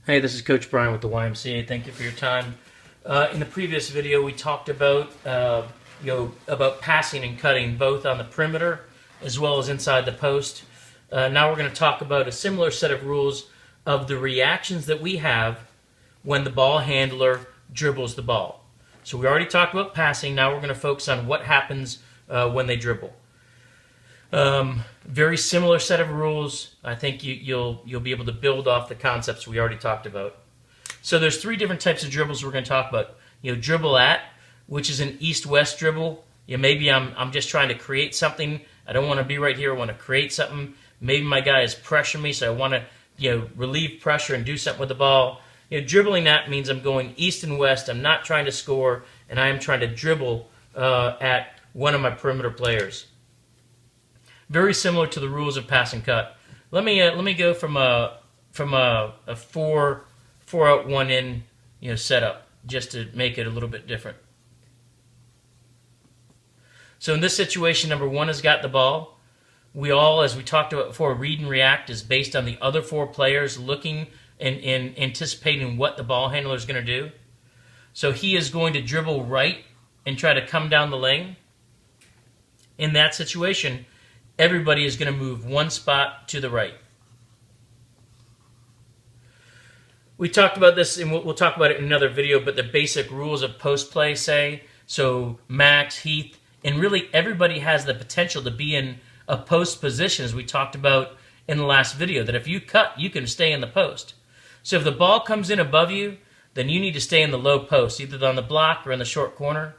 Hey, this is Coach Brian with the YMCA. Thank you for your time. In the previous video, we talked about about passing and cutting both on the perimeter as well as inside the post. Now we're going to talk about a similar set of rules of the reactions that we have when the ball handler dribbles the ball. So we already talked about passing. Now we're going to focus on what happens when they dribble. Very similar set of rules. I think you'll be able to build off the concepts we already talked about. So there's three different types of dribbles we're going to talk about. Dribble at, which is an east-west dribble. Maybe I'm just trying to create something. I don't want to be right here. I want to create something. Maybe my guy is pressuring me, so I want to relieve pressure and do something with the ball. Dribbling at means I'm going east and west. I'm not trying to score, and I am trying to dribble at one of my perimeter players. Very similar to the rules of pass and cut. Let me go from a four out, one in setup, just to make it a little bit different. So in this situation, number one has got the ball. We all, as we talked about before, read and react is based on the other four players looking and anticipating what the ball handler is going to do. So he is going to dribble right and try to come down the lane. In that situation, everybody is going to move one spot to the right. We talked about this, and we'll talk about it in another video, but the basic rules of post play say, so Max, Heath, and really everybody has the potential to be in a post position, as we talked about in the last video, that if you cut, you can stay in the post. So if the ball comes in above you, then you need to stay in the low post, either on the block or in the short corner.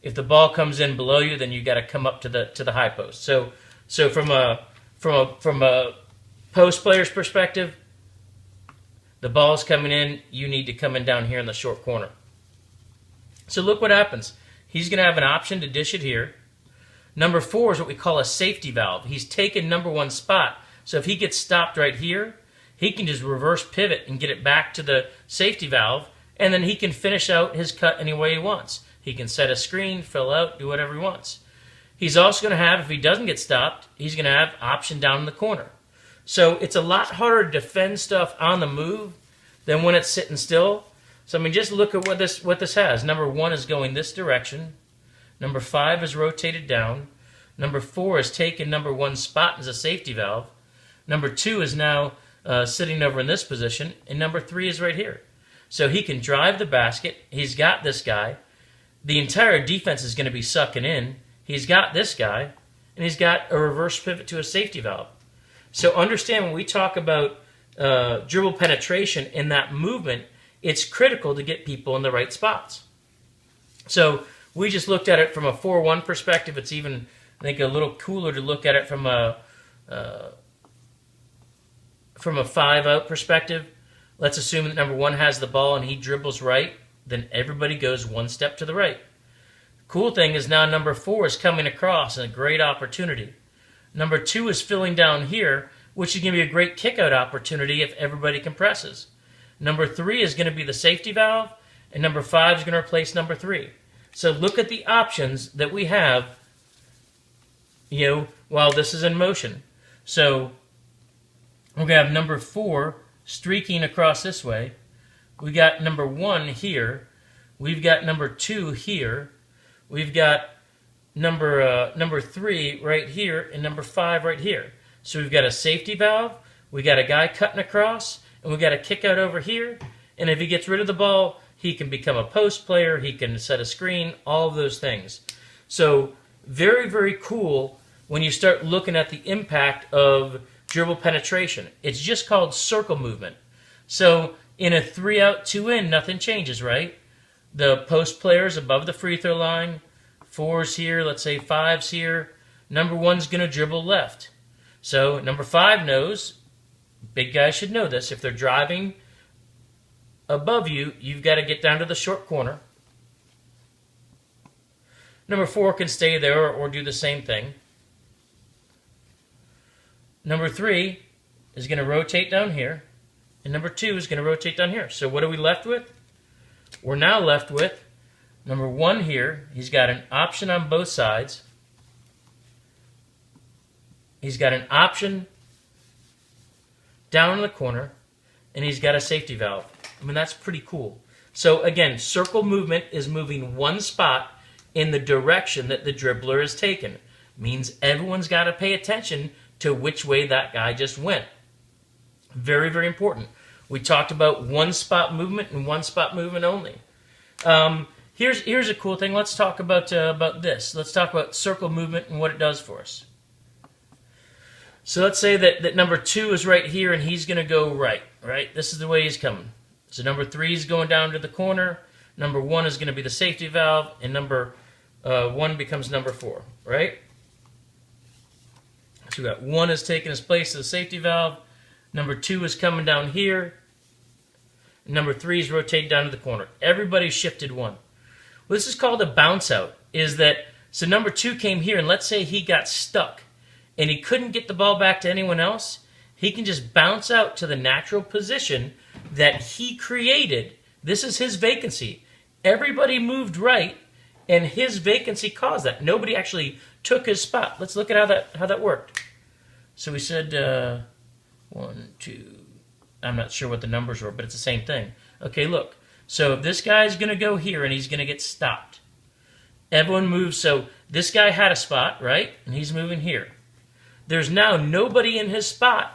If the ball comes in below you, then you got to come up to the high post. So from a post player's perspective, the ball's coming in, you need to come in down here in the short corner. So look what happens. He's going to have an option to dish it here. Number four is what we call a safety valve. He's taken number one spot. So if he gets stopped right here, he can just reverse pivot and get it back to the safety valve, and then he can finish out his cut any way he wants. He can set a screen, fill out, do whatever he wants. He's also going to have, if he doesn't get stopped, he's going to have option down in the corner. So it's a lot harder to defend stuff on the move than when it's sitting still. So I mean, just look at what this has. Number one is going this direction. Number five is rotated down. Number four is taking number one spot as a safety valve. Number two is now sitting over in this position, and number three is right here. So he can drive the basket. He's got this guy. The entire defense is going to be sucking in. He's got this guy, and he's got a reverse pivot to a safety valve. So understand when we talk about dribble penetration in that movement, it's critical to get people in the right spots. So we just looked at it from a 4-1 perspective. It's even, I think, a little cooler to look at it from a 5-out perspective. Let's assume that number one has the ball and he dribbles right, then everybody goes one step to the right. Cool thing is now number four is coming across and a great opportunity. Number two is filling down here, which is going to be a great kick-out opportunity if everybody compresses. Number three is going to be the safety valve, and number five is going to replace number three. So look at the options that we have, while this is in motion. So we're going to have number four streaking across this way. We got number one here. We've got number two here. We've got number three right here and number five right here. So we've got a safety valve, we got a guy cutting across, and we got a kick out over here. And if he gets rid of the ball, he can become a post player, he can set a screen, all of those things. So very, very cool when you start looking at the impact of dribble penetration. It's just called circle movement. So in a 3-out, 2-in, nothing changes, right? The post player's above the free throw line. Four's here, let's say five's here. Number one's going to dribble left. So number five knows, big guys should know this, if they're driving above you, you've got to get down to the short corner. Number four can stay there or do the same thing. Number three is going to rotate down here. And number two is going to rotate down here. So what are we left with? We're now left with number one here. He's got an option on both sides. He's got an option down in the corner. and he's got a safety valve. I mean, that's pretty cool. So again, circle movement is moving one spot in the direction that the dribbler is taken. Means everyone's got to pay attention to which way that guy just went. Very, very important. We talked about one spot movement and one spot movement only. Here's a cool thing. Let's talk about this. Let's talk about circle movement and what it does for us. So let's say that number 2 is right here and he's going to go right. This is the way he's coming. So number 3 is going down to the corner. Number 1 is going to be the safety valve, and number 1 becomes number 4. Right? So we got 1 is taking his place as the safety valve. Number 2 is coming down here. Number 3 is rotating down to the corner. Everybody shifted 1. Well, this is called a bounce out. So number 2 came here, and let's say he got stuck, and he couldn't get the ball back to anyone else. He can just bounce out to the natural position that he created. This is his vacancy. Everybody moved right, and his vacancy caused that. Nobody actually took his spot. Let's look at how that worked. So we said 1, 2. I'm not sure what the numbers were, but it's the same thing. Okay, look. So this guy's going to go here, and he's going to get stopped. Everyone moves. So this guy had a spot, right? And he's moving here. There's now nobody in his spot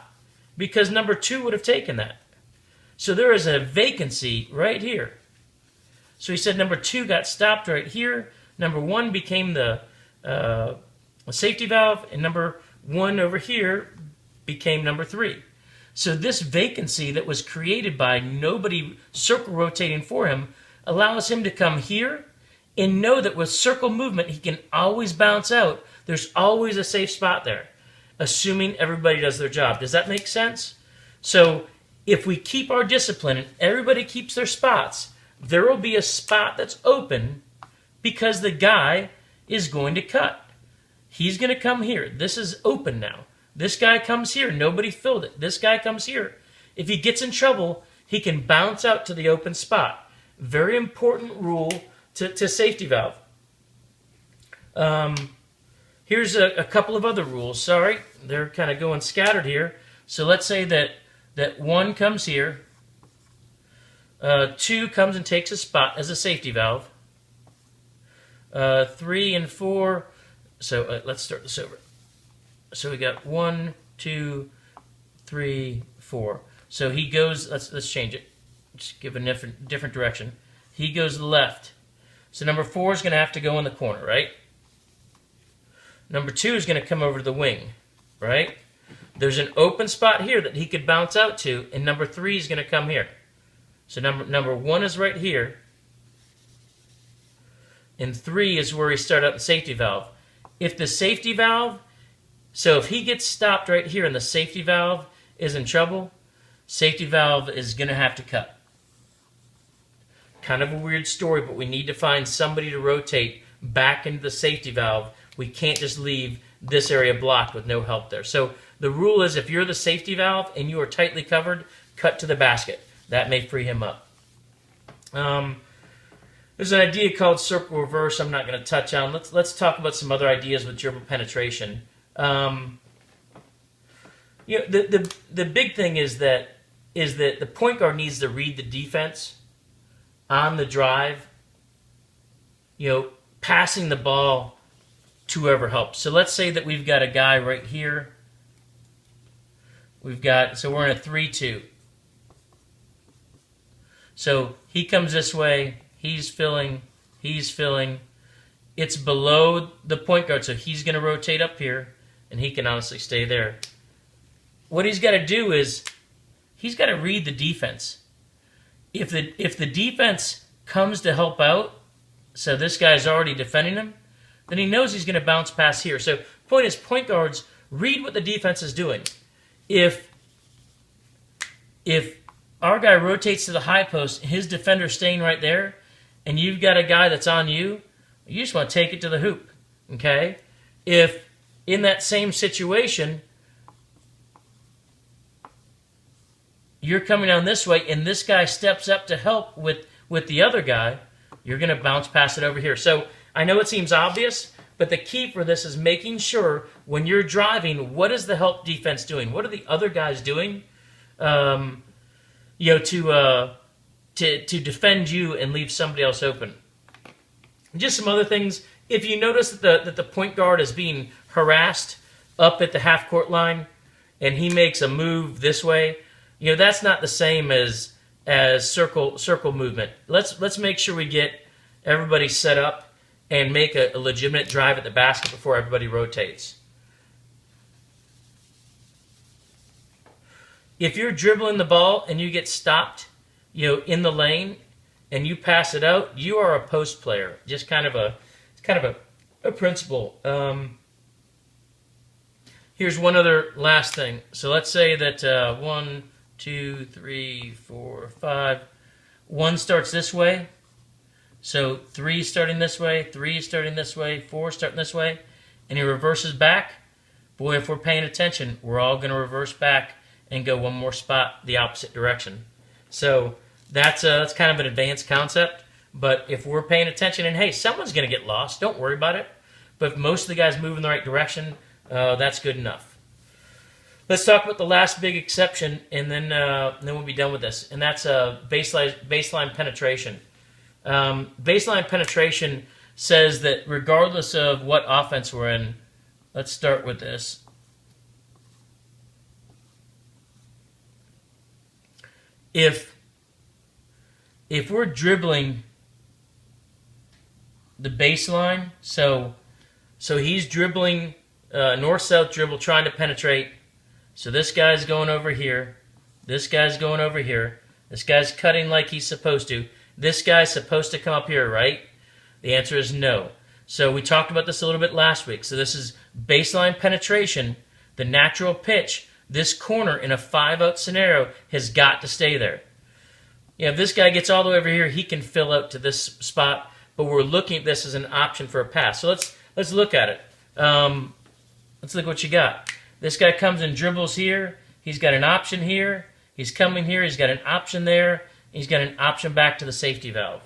because number 2 would have taken that. So there is a vacancy right here. So he said number 2 got stopped right here. Number 1 became the safety valve, and number 1 over here became number 3. So this vacancy that was created by nobody circle rotating for him allows him to come here and know that with circle movement he can always bounce out. There's always a safe spot there, assuming everybody does their job. Does that make sense? So if we keep our discipline and everybody keeps their spots, there will be a spot that's open because the guy is going to cut. He's going to come here. This is open now. This guy comes here. Nobody filled it. This guy comes here. If he gets in trouble, he can bounce out to the open spot. Very important rule to safety valve. Here's a couple of other rules. Sorry, they're kind of going scattered here. So let's say that 1 comes here. 2 comes and takes a spot as a safety valve. 3 and 4. So let's start this over. So we got 1, 2, 3, 4. So he goes. Let's change it. Just give a different direction. He goes left. So number 4 is going to have to go in the corner, right? Number 2 is going to come over to the wing, right? There's an open spot here that he could bounce out to, and number 3 is going to come here. So number 1 is right here, and 3 is where he started out the safety valve. If the safety valve, so if he gets stopped right here and the safety valve is in trouble, safety valve is going to have to cut. Kind of a weird story, but we need to find somebody to rotate back into the safety valve. We can't just leave this area blocked with no help there. So the rule is if you're the safety valve and you are tightly covered, cut to the basket. That may free him up. There's an idea called circle reverse I'm not going to touch on. Let's talk about some other ideas with dribble penetration. The big thing is that the point guard needs to read the defense on the drive, passing the ball to whoever helps. So let's say that we've got a guy right here. So we're in a 3-2. So he comes this way, he's filling. It's below the point guard, so he's going to rotate up here, and he can honestly stay there. What he's got to do is he's got to read the defense. If the defense comes to help out, so this guy's already defending him, then he knows he's going to bounce past here. So point is, point guards, read what the defense is doing. If our guy rotates to the high post, his defender's staying right there, and you've got a guy that's on you, you just want to take it to the hoop, okay? If in that same situation, you're coming down this way, and this guy steps up to help with the other guy, you're going to bounce past it over here. So I know it seems obvious, but the key for this is making sure when you're driving, what is the help defense doing? What are the other guys doing? to defend you and leave somebody else open. Just some other things. If you notice that the point guard is being harassed up at the half court line, and he makes a move this way, that's not the same as circle movement. Let's make sure we get everybody set up and make a legitimate drive at the basket before everybody rotates. If you're dribbling the ball and you get stopped, in the lane, and you pass it out, you are a post player. Just kind of a principle. Here's one other last thing. So let's say that 1, 2, 3, 4, 5. 1 starts this way. So 3 starting this way, 3 starting this way, 4 starting this way, and he reverses back. Boy, if we're paying attention, we're all going to reverse back and go one more spot the opposite direction. So that's kind of an advanced concept. But if we're paying attention, and hey, someone's going to get lost, don't worry about it. But if most of the guys move in the right direction, that's good enough. Let's talk about the last big exception, and then we'll be done with this. And that's baseline penetration. Baseline penetration says that regardless of what offense we're in, let's start with this. If we're dribbling the baseline, so he's dribbling north-south dribble, trying to penetrate. So this guy's going over here. This guy's going over here. This guy's cutting like he's supposed to. This guy's supposed to come up here, right? The answer is no. So we talked about this a little bit last week. So this is baseline penetration, the natural pitch. This corner in a 5-out scenario has got to stay there. If this guy gets all the way over here, he can fill out to this spot, but we're looking at this as an option for a pass. So let's look at it. Let's look what you got. This guy comes and dribbles here. He's got an option here. He's coming here. He's got an option there. He's got an option back to the safety valve.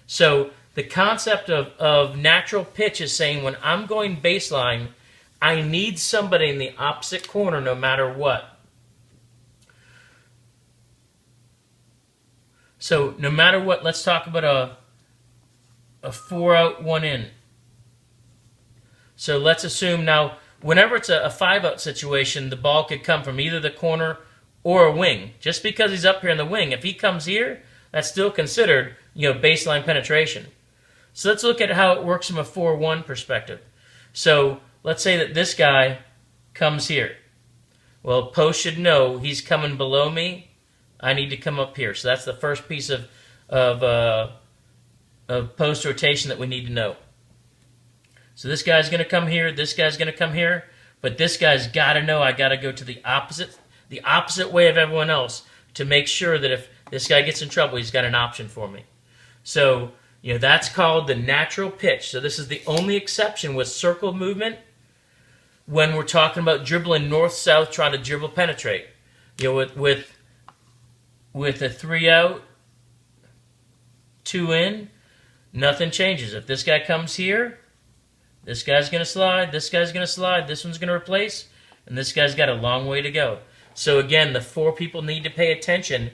So the concept of natural pitch is saying when I'm going baseline, I need somebody in the opposite corner no matter what. So no matter what, let's talk about a 4-out, 1-in. So let's assume now, whenever it's a 5-out situation, the ball could come from either the corner or a wing. Just because he's up here in the wing, if he comes here, that's still considered baseline penetration. So let's look at how it works from a 4-1 perspective. So let's say that this guy comes here. Well, post should know he's coming below me. I need to come up here. So that's the first piece of post rotation that we need to know. So this guy's going to come here. This guy's going to come here. But this guy's got to know I got to go to the opposite way of everyone else to make sure that if this guy gets in trouble, he's got an option for me. So that's called the natural pitch. So this is the only exception with circle movement when we're talking about dribbling north-south, trying to dribble penetrate. With a 3-out, 2-in, nothing changes. If this guy comes here, this guy's going to slide, this guy's going to slide, this one's going to replace, and this guy's got a long way to go. So again, the 4 people need to pay attention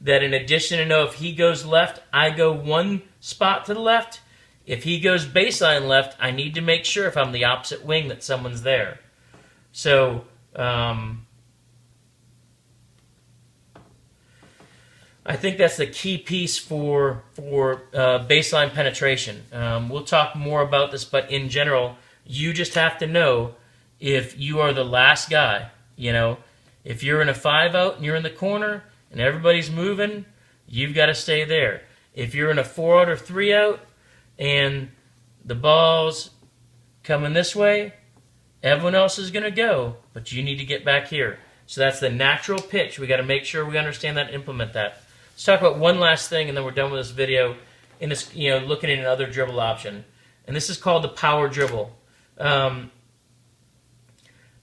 that in addition to know if he goes left, I go one spot to the left. If he goes baseline left, I need to make sure if I'm the opposite wing that someone's there. So I think that's the key piece for baseline penetration. We'll talk more about this, but in general, you just have to know if you are the last guy. If you're in a 5-out and you're in the corner and everybody's moving, you've got to stay there. If you're in a 4-out or 3-out and the ball's coming this way, everyone else is going to go, but you need to get back here. So that's the natural pitch. We got to make sure we understand that and implement that. Let's talk about one last thing, and then we're done with this video. In this, looking at another dribble option, and this is called the power dribble.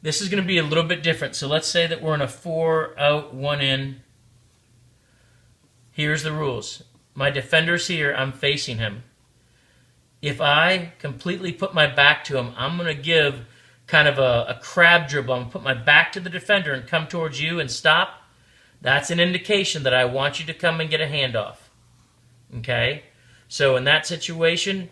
This is going to be a little bit different. So let's say that we're in a 4-out, 1-in. Here's the rules. My defender's here. I'm facing him. If I completely put my back to him, I'm going to give kind of a crab dribble. I'm going to put my back to the defender and come towards you and stop. That's an indication that I want you to come and get a handoff. Okay? So in that situation,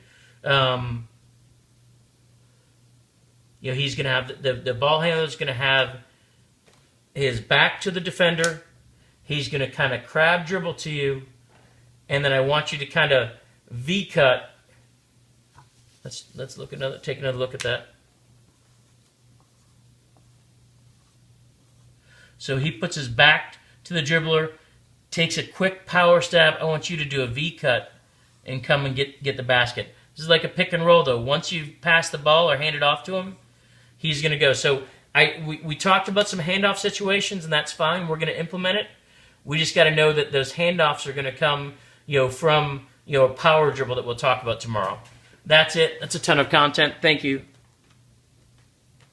he's going to have the ball handler is going to have his back to the defender. He's going to kind of crab dribble to you, and then I want you to kind of V-cut. Let's take another look at that. So he puts his back to the dribbler, takes a quick power stab. I want you to do a V-cut and come and get the basket. This is like a pick and roll, though. Once you pass the ball or hand it off to him, he's going to go. So we talked about some handoff situations, and that's fine. We're going to implement it. We just got to know that those handoffs are going to come, from a power dribble that we'll talk about tomorrow. That's it. That's a ton of content. Thank you.